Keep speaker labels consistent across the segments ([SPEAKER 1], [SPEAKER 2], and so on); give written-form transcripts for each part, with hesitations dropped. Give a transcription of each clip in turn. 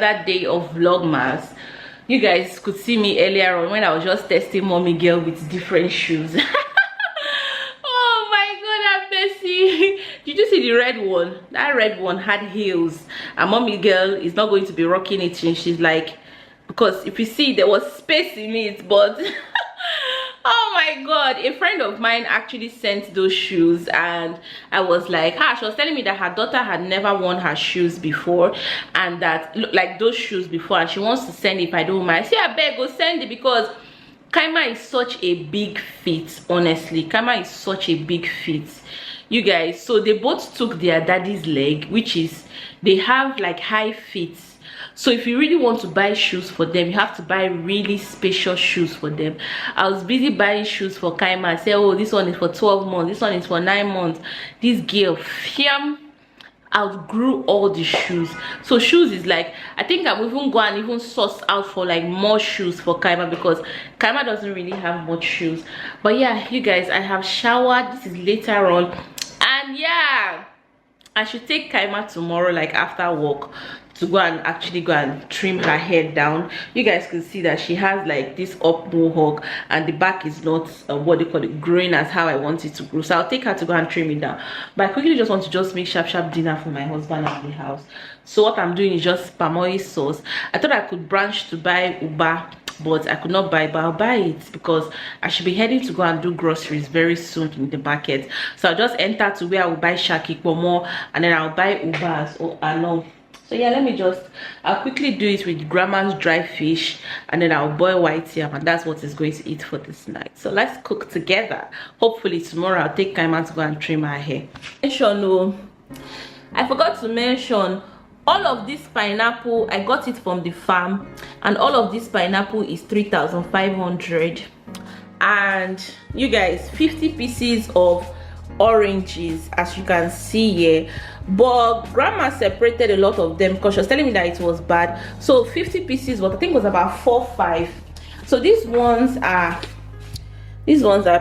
[SPEAKER 1] another day of vlogmas. You guys could see me earlier on when I was just testing mommy girl with different shoes. Oh my god, I'm messy. Did you see the red one? That red one had heels, and mommy girl is not going to be rocking it. And she's like, because if you see, there was space in it, but oh my god, a friend of mine actually sent those shoes, and I was like, she was telling me that her daughter had never worn her shoes before, and that like those shoes before, and she wants to send it if I don't mind. I say, I beg, go send it, because Kaima is such a big fit. Honestly, Kaima is such a big fit, you guys. So they both took their daddy's leg, which is, they have like high feet. So if you really want to buy shoes for them, you have to buy really spacious shoes for them. I was busy buying shoes for Kaima. I said, oh, this one is for 12 months, this one is for 9 months. This girl outgrew all the shoes. So shoes is like, I think I'm even going and even source out for like more shoes for Kaima, because Kaima doesn't really have much shoes. But yeah, you guys, I have showered. This is later on, and yeah, I should take Kaima tomorrow, like after work, to go and trim her hair down. You guys can see that she has like this up mohawk, and the back is not what they call it, growing as how I want it to grow. So I'll take her to go and trim it down. But I quickly just want to just make sharp dinner for my husband at the house. So what I'm doing is just palm oil sauce. I thought I could branch to buy uba, but I could not buy it, but I'll buy it because I should be heading to go and do groceries very soon in the market. So I'll just enter to where I will buy shaki more, and then I'll buy ubas. Oh, I know. So yeah, I'll quickly do it with grandma's dry fish, and then I'll boil white yam, and that's what is going to eat for this night. So let's cook together. Hopefully tomorrow I'll take Kaima to go and trim her hair. I forgot to mention, all of this pineapple, I got it from the farm, and all of this pineapple is 3,500. And you guys, 50 pieces of oranges, as you can see here. But grandma separated a lot of them because she was telling me that it was bad. So 50 pieces, what I think was about 4-5. So these ones are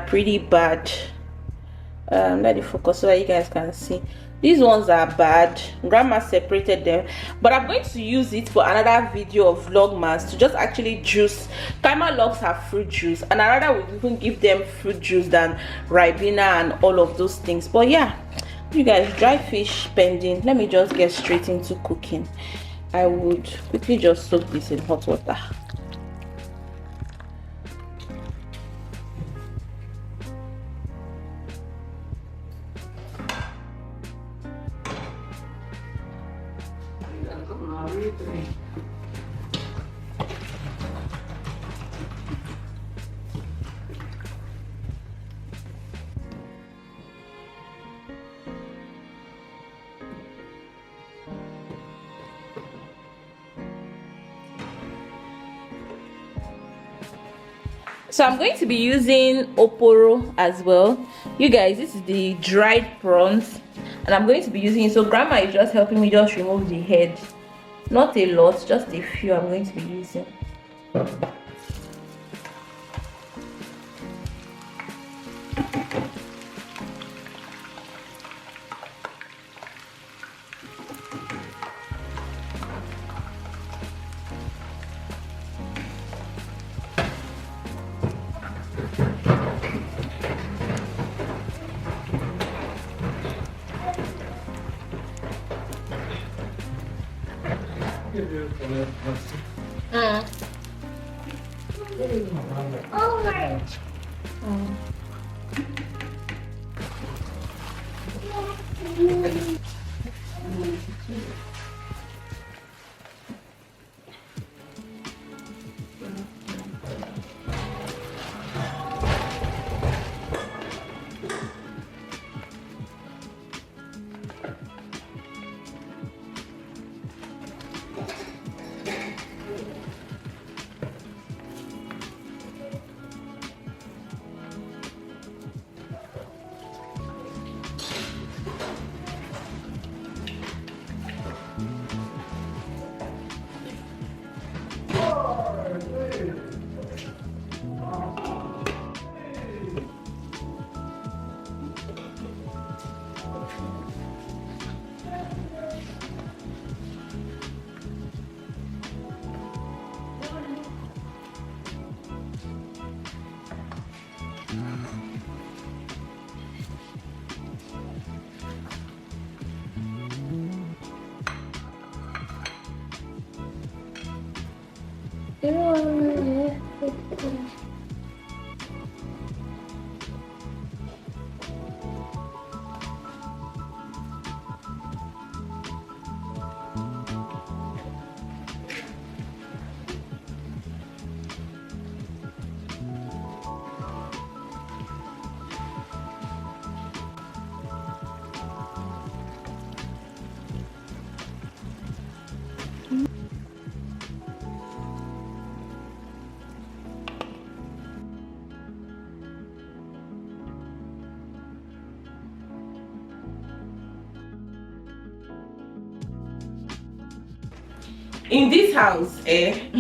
[SPEAKER 1] pretty bad. Let it focus so that you guys can see. These ones are bad. Grandma separated them, but I'm going to use it for another video of vlogmas to just actually juice. Kaima loves her fruit juice, and I rather would even give them fruit juice than ribena and all of those things. But yeah, you guys, dry fish pending. Let me just get straight into cooking. I would quickly just soak this in hot water. So I'm going to be using oporo as well. You guys, this is the dried prawns, and I'm going to be using it. So grandma is just helping me just remove the head. Not a lot, just a few I'm going to be using.
[SPEAKER 2] Oh my.
[SPEAKER 1] In this house, it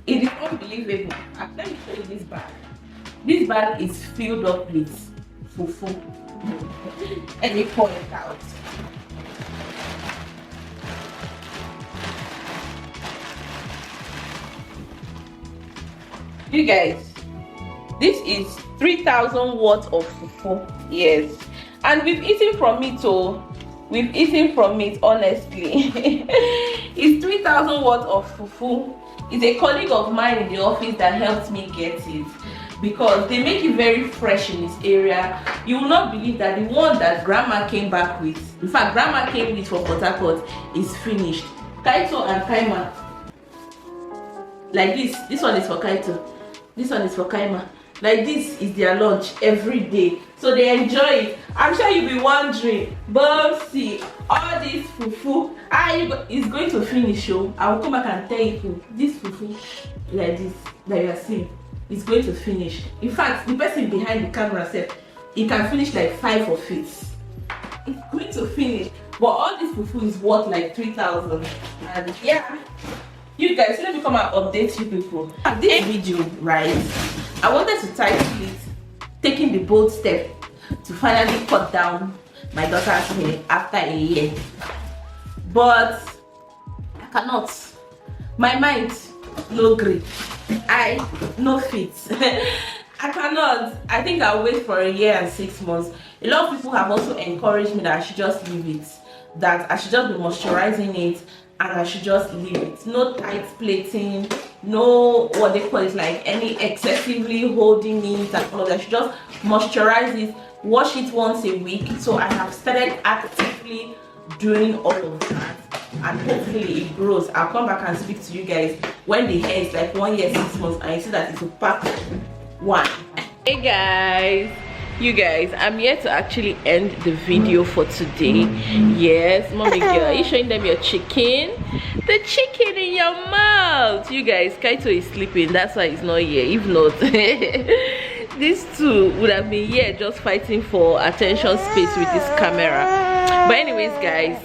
[SPEAKER 1] is unbelievable. Let me show you this bag. This bag is filled up with fufu. Let me pour it out. You guys, this is 3,000 watts of fufu. Yes, and we've eaten from it. Oh, we've eaten from it. Honestly, it's 3,000 watts of fufu. It's a colleague of mine in the office that helped me get it because they make it very fresh in this area. You will not believe that the one that grandma came back with, in fact, grandma came with for Port Harcourt, is finished. Kaito and Kaima, like this. This one is for Kaito. This one is for Kaima. Like this is their lunch every day, so they enjoy it. I'm sure you'll be wondering, Bomsy, all this fufu, is going to finish. Oh, I will come back and tell you, this fufu, like this, that you are seeing, is going to finish. In fact, the person behind the camera said he can finish like 5 of it. It's going to finish, but all this fufu is worth like 3,000. And yeah, you guys, let me come and update you people. This video, right, I wanted to title it "Taking the Bold Step to Finally Cut Down My Daughter's Hair After a Year," but I cannot. My mind no grip. I no fit. I cannot. I think I'll wait for a year and 6 months. A lot of people have also encouraged me that I should just leave it, that I should just be moisturizing it, and I should just leave it. No tight plating, no what they call it, like any excessively holding it and all of that. I should just moisturize it, wash it once a week. So I have started actively doing all of that, and hopefully it grows. I'll come back and speak to you guys when the hair is like 1 year 6 months and you see that it's a pack one. Hey guys, you guys, I'm here to actually end the video for today. Yes, mommy girl, are you showing them your chicken? The chicken in your mouth. You guys, Kaito is sleeping, that's why he's not here. If not, these two would have been here just fighting for attention space with this camera. But anyways guys,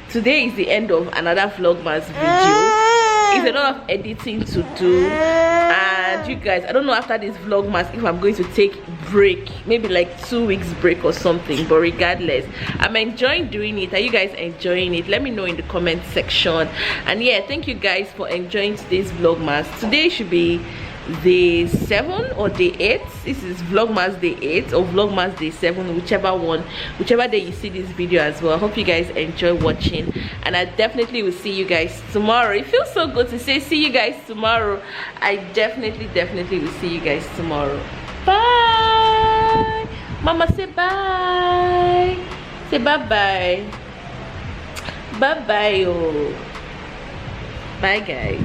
[SPEAKER 1] today is the end of another vlogmas video. It's a lot of editing to do, and you guys, I don't know after this vlogmas if I'm going to take break, maybe like 2 weeks break or something, but regardless, I'm enjoying doing it. Are you guys enjoying it? Let me know in the comment section. And yeah, thank you guys for enjoying today's vlogmas. Today should be day 7 or day 8. This is vlogmas day 8 or vlogmas day 7, whichever one, whichever day you see this video as well. I hope you guys enjoy watching, and I definitely will see you guys tomorrow. It feels so good to say see you guys tomorrow. I definitely will see you guys tomorrow. Bye mama, say bye, say bye bye, bye bye. Oh, bye guys.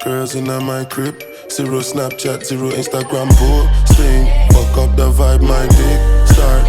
[SPEAKER 2] Girls in my crib, 0 Snapchat, 0 Instagram posting. Fuck up the vibe, my dick start